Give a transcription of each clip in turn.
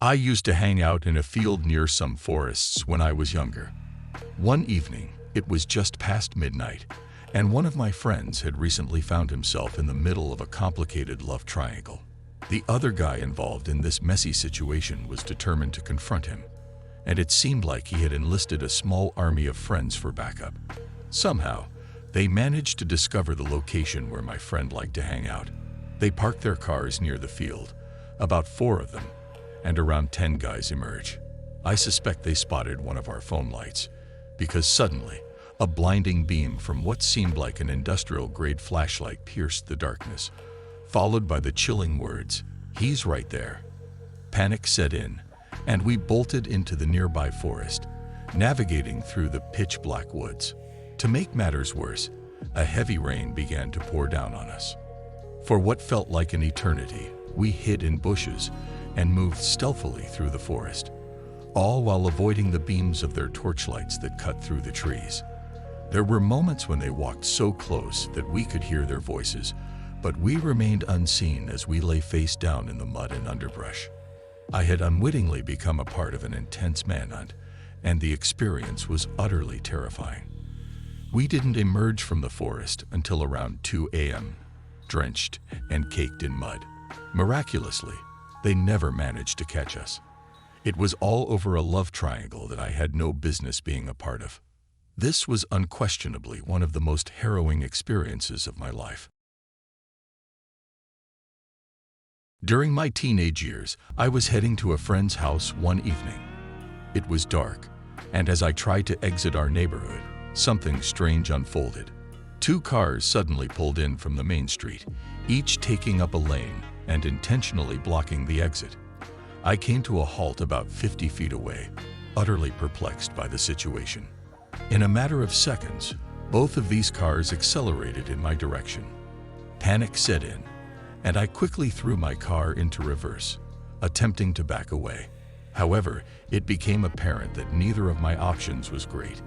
I used to hang out in a field near some forests when I was younger. One evening, it was just past midnight, and one of my friends had recently found himself in the middle of a complicated love triangle. The other guy involved in this messy situation was determined to confront him, and it seemed like he had enlisted a small army of friends for backup. Somehow, they managed to discover the location where my friend liked to hang out. They parked their cars near the field, about 4 of them, and around 10 guys emerge. I suspect they spotted one of our phone lights, because suddenly, a blinding beam from what seemed like an industrial-grade flashlight pierced the darkness, followed by the chilling words, "He's right there." Panic set in, and we bolted into the nearby forest, navigating through the pitch-black woods. To make matters worse, a heavy rain began to pour down on us. For what felt like an eternity, we hid in bushes and moved stealthily through the forest, all while avoiding the beams of their torchlights that cut through the trees. There were moments when they walked so close that we could hear their voices, but we remained unseen as we lay face down in the mud and underbrush. I had unwittingly become a part of an intense manhunt, and the experience was utterly terrifying. We didn't emerge from the forest until around 2 a.m., drenched and caked in mud. Miraculously, they never managed to catch us. It was all over a love triangle that I had no business being a part of. This was unquestionably one of the most harrowing experiences of my life. During my teenage years, I was heading to a friend's house one evening. It was dark, and as I tried to exit our neighborhood, something strange unfolded. 2 cars suddenly pulled in from the main street, each taking up a lane and intentionally blocking the exit. I came to a halt about 50 feet away, utterly perplexed by the situation. In a matter of seconds, both of these cars accelerated in my direction. Panic set in, and I quickly threw my car into reverse, attempting to back away. However, it became apparent that neither of my options was great.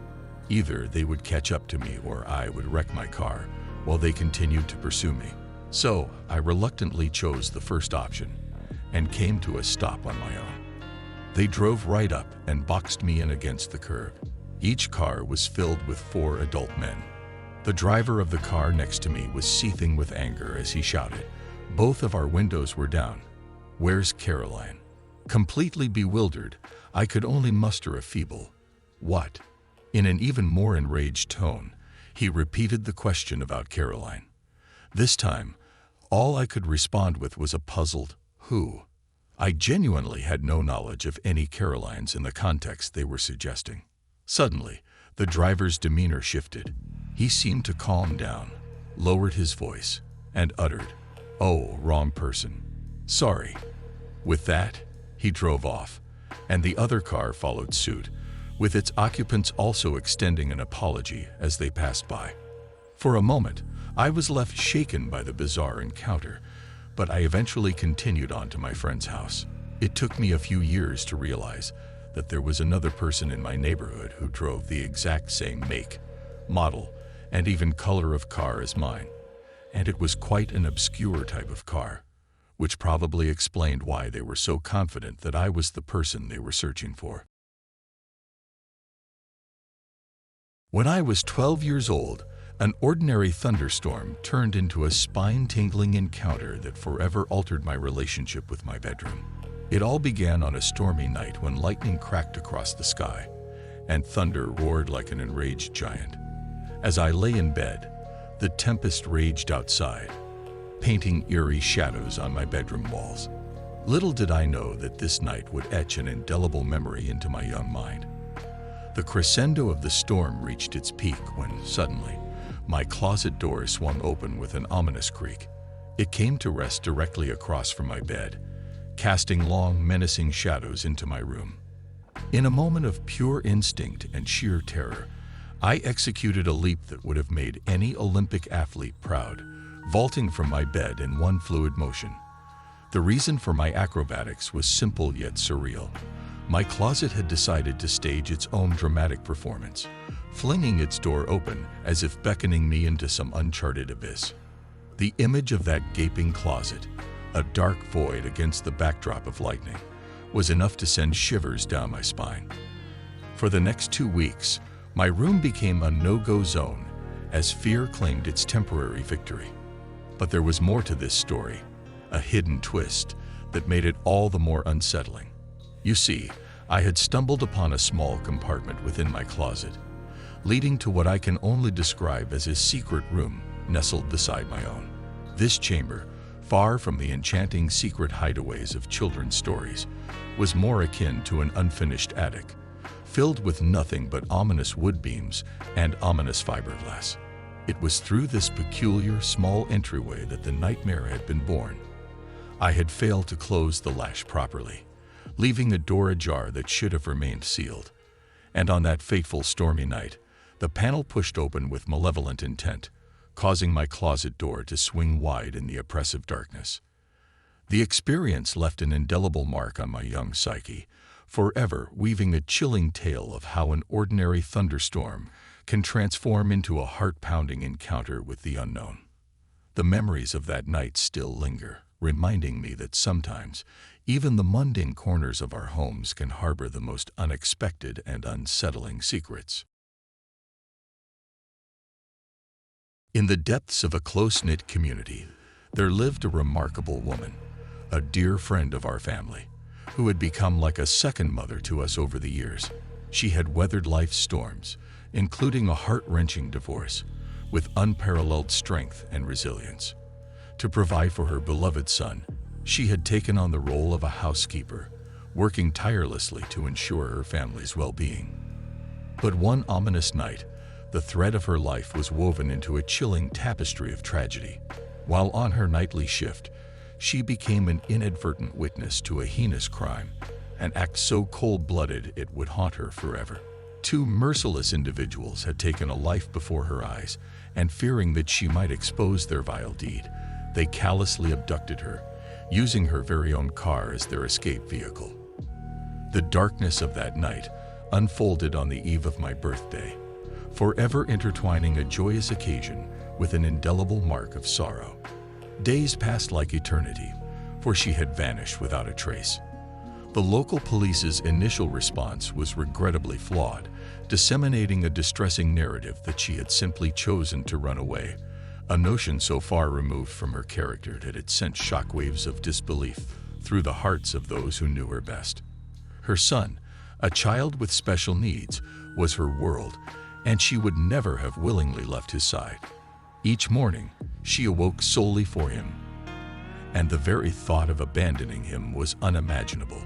Either they would catch up to me or I would wreck my car while they continued to pursue me. So, I reluctantly chose the first option and came to a stop on my own. They drove right up and boxed me in against the curb. Each car was filled with 4 adult men. The driver of the car next to me was seething with anger as he shouted, "Both of our windows were down. Where's Caroline?" Completely bewildered, I could only muster a feeble, "What?" In an even more enraged tone, he repeated the question about Caroline. This time, all I could respond with was a puzzled, "Who?" I genuinely had no knowledge of any Carolines in the context they were suggesting. Suddenly, the driver's demeanor shifted. He seemed to calm down, lowered his voice, and uttered, "Oh, wrong person. Sorry." With that, he drove off, and the other car followed suit, with its occupants also extending an apology as they passed by. For a moment, I was left shaken by the bizarre encounter, but I eventually continued on to my friend's house. It took me a few years to realize that there was another person in my neighborhood who drove the exact same make, model, and even color of car as mine, and it was quite an obscure type of car, which probably explained why they were so confident that I was the person they were searching for. When I was 12 years old, an ordinary thunderstorm turned into a spine-tingling encounter that forever altered my relationship with my bedroom. It all began on a stormy night when lightning cracked across the sky, and thunder roared like an enraged giant. As I lay in bed, the tempest raged outside, painting eerie shadows on my bedroom walls. Little did I know that this night would etch an indelible memory into my young mind. The crescendo of the storm reached its peak when, suddenly, my closet door swung open with an ominous creak. It came to rest directly across from my bed, casting long, menacing shadows into my room. In a moment of pure instinct and sheer terror, I executed a leap that would have made any Olympic athlete proud, vaulting from my bed in one fluid motion. The reason for my acrobatics was simple yet surreal. My closet had decided to stage its own dramatic performance, flinging its door open as if beckoning me into some uncharted abyss. The image of that gaping closet, a dark void against the backdrop of lightning, was enough to send shivers down my spine. For the next 2 weeks, my room became a no-go zone as fear claimed its temporary victory. But there was more to this story, a hidden twist that made it all the more unsettling. You see, I had stumbled upon a small compartment within my closet, leading to what I can only describe as a secret room nestled beside my own. This chamber, far from the enchanting secret hideaways of children's stories, was more akin to an unfinished attic, filled with nothing but ominous wood beams and ominous fiberglass. It was through this peculiar small entryway that the nightmare had been born. I had failed to close the latch properly, leaving a door ajar that should have remained sealed. And on that fateful stormy night, the panel pushed open with malevolent intent, causing my closet door to swing wide in the oppressive darkness. The experience left an indelible mark on my young psyche, forever weaving a chilling tale of how an ordinary thunderstorm can transform into a heart-pounding encounter with the unknown. The memories of that night still linger, reminding me that sometimes even the mundane corners of our homes can harbor the most unexpected and unsettling secrets. In the depths of a close-knit community, there lived a remarkable woman, a dear friend of our family, who had become like a second mother to us over the years. She had weathered life's storms, including a heart-wrenching divorce, with unparalleled strength and resilience. To provide for her beloved son, she had taken on the role of a housekeeper, working tirelessly to ensure her family's well-being. But one ominous night, the thread of her life was woven into a chilling tapestry of tragedy. While on her nightly shift, she became an inadvertent witness to a heinous crime, an act so cold-blooded it would haunt her forever. Two merciless individuals had taken a life before her eyes, and fearing that she might expose their vile deed, they callously abducted her, using her very own car as their escape vehicle. The darkness of that night unfolded on the eve of my birthday, forever intertwining a joyous occasion with an indelible mark of sorrow. Days passed like eternity, for she had vanished without a trace. The local police's initial response was regrettably flawed, disseminating a distressing narrative that she had simply chosen to run away, a notion so far removed from her character that it sent shockwaves of disbelief through the hearts of those who knew her best. Her son, a child with special needs, was her world, and she would never have willingly left his side. Each morning, she awoke solely for him, and the very thought of abandoning him was unimaginable,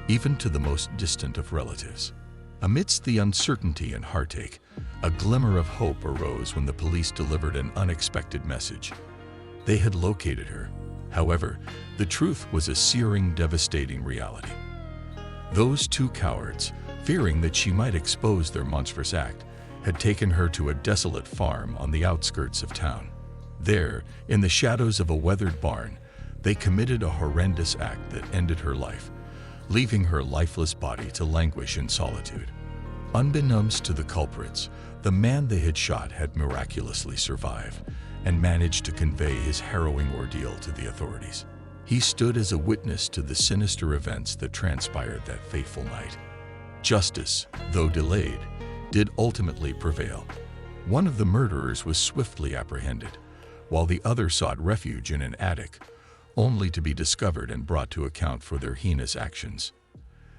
even to the most distant of relatives. Amidst the uncertainty and heartache, a glimmer of hope arose when the police delivered an unexpected message. They had located her. However, the truth was a searing, devastating reality. Those two cowards, fearing that she might expose their monstrous act, had taken her to a desolate farm on the outskirts of town. There, in the shadows of a weathered barn, they committed a horrendous act that ended her life, leaving her lifeless body to languish in solitude. Unbeknownst to the culprits, the man they had shot had miraculously survived and managed to convey his harrowing ordeal to the authorities. He stood as a witness to the sinister events that transpired that fateful night. Justice, though delayed, did ultimately prevail. One of the murderers was swiftly apprehended, while the other sought refuge in an attic, only to be discovered and brought to account for their heinous actions.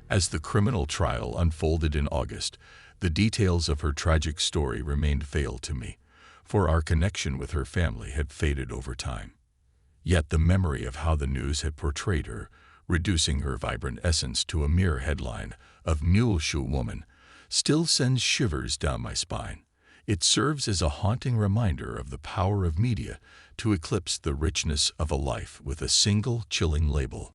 As the criminal trial unfolded in August, the details of her tragic story remained veiled to me, for our connection with her family had faded over time. Yet the memory of how the news had portrayed her, reducing her vibrant essence to a mere headline of Mule Shoe Woman, still sends shivers down my spine. It serves as a haunting reminder of the power of media to eclipse the richness of a life with a single chilling label.